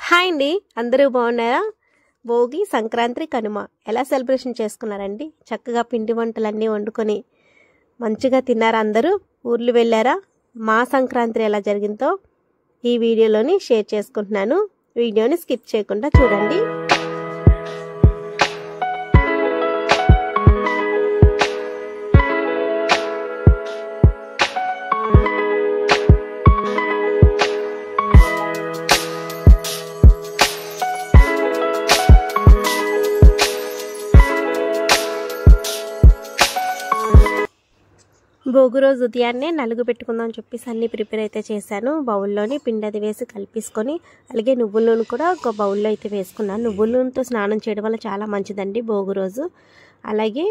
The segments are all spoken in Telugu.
హాయ్ అండి, అందరూ బాగున్నారా? భోగి, సంక్రాంతి, కనుమ ఎలా సెలబ్రేషన్ చేసుకున్నారండి? చక్కగా పిండి వంటలన్నీ వండుకొని మంచిగా తిన్నారా? అందరూ ఊర్లు వెళ్ళారా? మా సంక్రాంతి ఎలా జరిగిందో ఈ వీడియోలోని షేర్ చేసుకుంటున్నాను. వీడియోని స్కిప్ చేయకుండా చూడండి. భోగి రోజు ఉదయాన్నే నలుగు పెట్టుకుందాం అని చెప్పేసి అన్నీ ప్రిపేర్ అయితే చేశాను. బౌల్లోని పిండి అది వేసి కలిపేసుకొని, అలాగే నువ్వుల నూనె కూడా ఒక బౌల్లో అయితే వేసుకున్నాను. నువ్వుల నూనెతో స్నానం చేయడం వల్ల చాలా మంచిదండి భోగి రోజు. అలాగే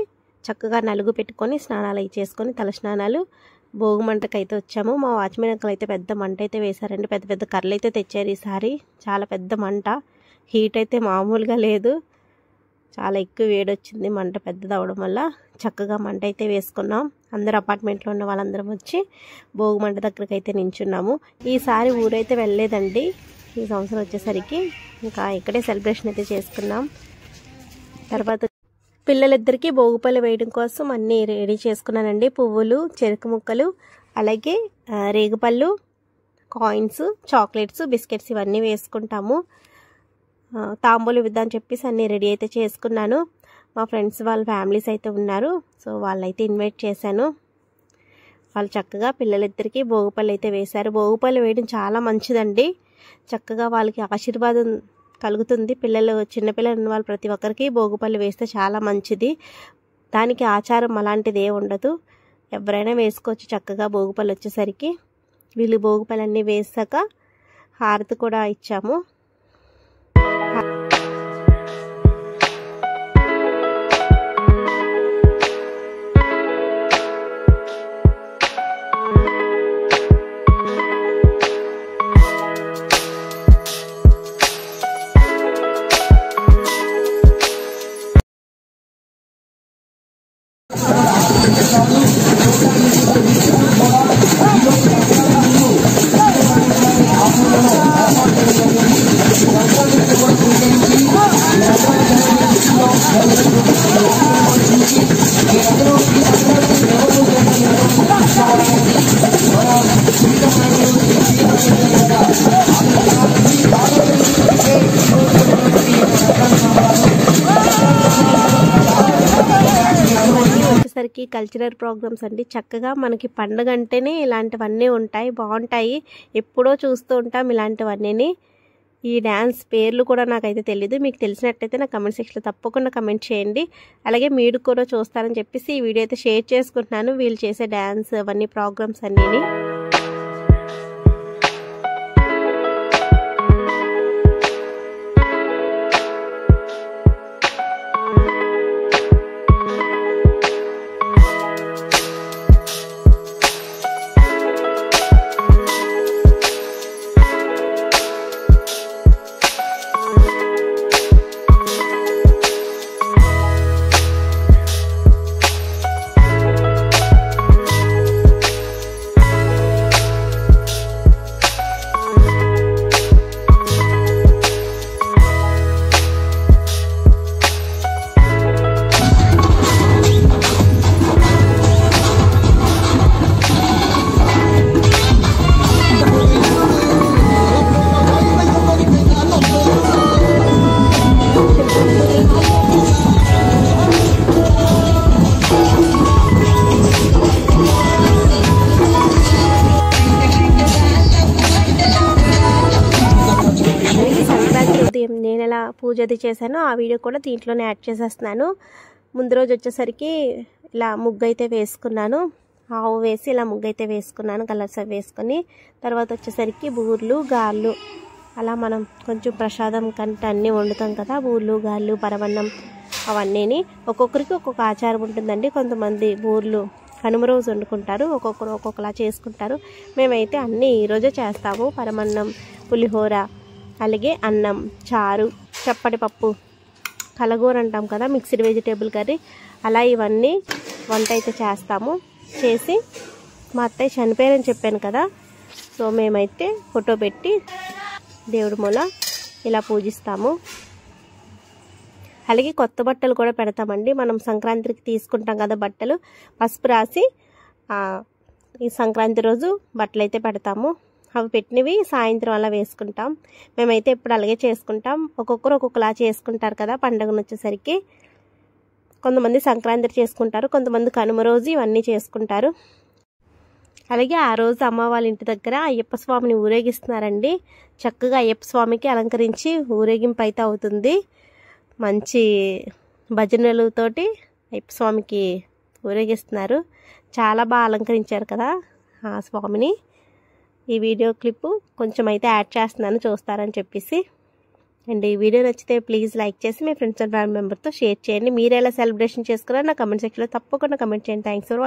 చక్కగా నలుగు పెట్టుకొని స్నానాలు అవి చేసుకొని తల స్నానాలు భోగి మంటకు అయితే వచ్చాము. మా వాచ్మెన్ అంకుల్ అయితే పెద్ద మంట అయితే వేశారండి. పెద్ద పెద్ద కర్రలు అయితే తెచ్చారు ఈసారి. చాలా పెద్ద మంట, హీట్ అయితే మామూలుగా లేదు. చాలా ఎక్కువ వేడి వచ్చింది మంట పెద్దది అవడం వల్ల. చక్కగా మంట అయితే వేసుకున్నాం. అందరు అపార్ట్మెంట్లో ఉన్న వాళ్ళందరం వచ్చి భోగి మంట దగ్గరికి అయితే నించున్నాము. ఈసారి ఊరైతే వెళ్ళలేదండి. ఈ సంవత్సరం వచ్చేసరికి ఇంకా ఇక్కడే సెలబ్రేషన్ అయితే చేసుకున్నాం. తర్వాత పిల్లలిద్దరికీ భోగిపళ్ళు వేయడం కోసం అన్నీ రెడీ చేసుకున్నానండి. పువ్వులు, చెరుకు ముక్కలు, అలాగే రేగుపళ్ళు, కాయిన్స్, చాక్లెట్స్, బిస్కెట్స్ ఇవన్నీ వేసుకుంటాము. తాంబూలు విద్దామని చెప్పేసి అన్నీ రెడీ అయితే చేసుకున్నాను. మా ఫ్రెండ్స్ వాళ్ళ ఫ్యామిలీస్ అయితే ఉన్నారు, సో వాళ్ళైతే ఇన్వైట్ చేశాను. వాళ్ళు చక్కగా పిల్లలిద్దరికీ భోగిపళ్ళు అయితే వేశారు. భోగిపళ్ళు వేయడం చాలా మంచిదండి. చక్కగా వాళ్ళకి ఆశీర్వాదం కలుగుతుంది. పిల్లలు, చిన్నపిల్లలు ఉన్న వాళ్ళు ప్రతి ఒక్కరికి భోగిపళ్ళు వేస్తే చాలా మంచిది. దానికి ఆచారం అలాంటిది ఏ ఉండదు, ఎవరైనా వేసుకోవచ్చు చక్కగా భోగిపళ్ళు వచ్చేసరికి. వీళ్ళు భోగిపళ్ళు అన్నీ వేసాక హారతి కూడా ఇచ్చాము. వచ్చేసరికి కల్చరల్ ప్రోగ్రామ్స్ అండి. చక్కగా మనకి పండుగ అంటేనే ఇలాంటివన్నీ ఉంటాయి, బాగుంటాయి. ఎప్పుడో చూస్తూ ఉంటాం ఇలాంటివన్నీ. ఈ డ్యాన్స్ పేర్లు కూడా నాకైతే తెలీదు. మీకు తెలిసినట్టయితే నా కమెంట్ సెక్షన్లో తప్పకుండా కమెంట్ చేయండి. అలాగే మీరు కూడా చూస్తారని చెప్పేసి ఈ వీడియో అయితే షేర్ చేసుకుంటున్నాను. వీళ్ళు చేసే డ్యాన్స్ అవన్నీ ప్రోగ్రామ్స్ అన్నీ. నేను ఎలా పూజ అది చేశానో ఆ వీడియో కూడా దీంట్లోనే యాడ్ చేసేస్తున్నాను. ముందు రోజు వచ్చేసరికి ఇలా ముగ్గు అయితే వేసుకున్నాను. ఆవు వేసి ఇలా ముగ్గు అయితే వేసుకున్నాను, కలర్స్ అవి వేసుకొని. తర్వాత వచ్చేసరికి బూర్లు, గాళ్ళు, అలా మనం కొంచెం ప్రసాదం కంటే అన్నీ వండుతాం కదా, బూర్లు, గాళ్ళు, పరవన్నం అవన్నీ. ఒక్కొక్కరికి ఒక్కొక్క ఆచారం ఉంటుందండి. కొంతమంది బూర్లు కనుమ రోజు వండుకుంటారు, ఒక్కొక్కరు ఒక్కొక్కలా చేసుకుంటారు. మేమైతే అన్నీ ఈరోజే చేస్తాము. పరమన్నం, పులిహోర, అలాగే అన్నం, చారు, చప్పటి పప్పు, కలగూర అంటాం కదా, మిక్స్డ్ వెజిటేబుల్ కర్రీ, అలా ఇవన్నీ వంట అయితే చేస్తాము. చేసి మా అత్తయ్య చనిపోయారని చెప్పాను కదా, సో మేమైతే ఫోటో పెట్టి దేవుడి మూల ఇలా పూజిస్తాము. అలాగే కొత్త బట్టలు కూడా పెడతామండి. మనం సంక్రాంతికి తీసుకుంటాం కదా బట్టలు, పసుపు రాసి ఈ సంక్రాంతి రోజు బట్టలు అయితే పెడతాము. అవి పెట్టినవి సాయంత్రం అలా వేసుకుంటాం. మేమైతే ఎప్పుడు అలాగే చేసుకుంటాం. ఒక్కొక్కరు ఒక్కొక్కలా చేసుకుంటారు కదా పండుగను వచ్చేసరికి. కొంతమంది సంక్రాంతి చేసుకుంటారు, కొంతమంది కనుమ రోజు ఇవన్నీ చేసుకుంటారు. అలాగే ఆ రోజు అమ్మ వాళ్ళ ఇంటి దగ్గర అయ్యప్ప స్వామిని ఊరేగిస్తున్నారండి. చక్కగా అయ్యప్ప స్వామికి అలంకరించి ఊరేగింపు అయితే అవుతుంది. మంచి భజనలతోటి అయ్యప్ప స్వామికి ఊరేగిస్తున్నారు. చాలా బాగా అలంకరించారు కదా ఆ స్వామిని. ఈ వీడియో క్లిప్పు కొంచెం అయితే యాడ్ చేస్తున్నాను, చూస్తారని చెప్పేసి. అండ్ ఈ వీడియో నచ్చితే ప్లీజ్ లైక్ చేసి మీ ఫ్రెండ్స్ అండ్ ఫ్యామిలీ మెంబర్తో షేర్ చేయండి. మీరు ఎలా సెలబ్రేషన్ చేసుకున్నారో నా కమెంట్ సెక్షన్లో తప్పకుండా కమెంట్ చేయండి. Thanks for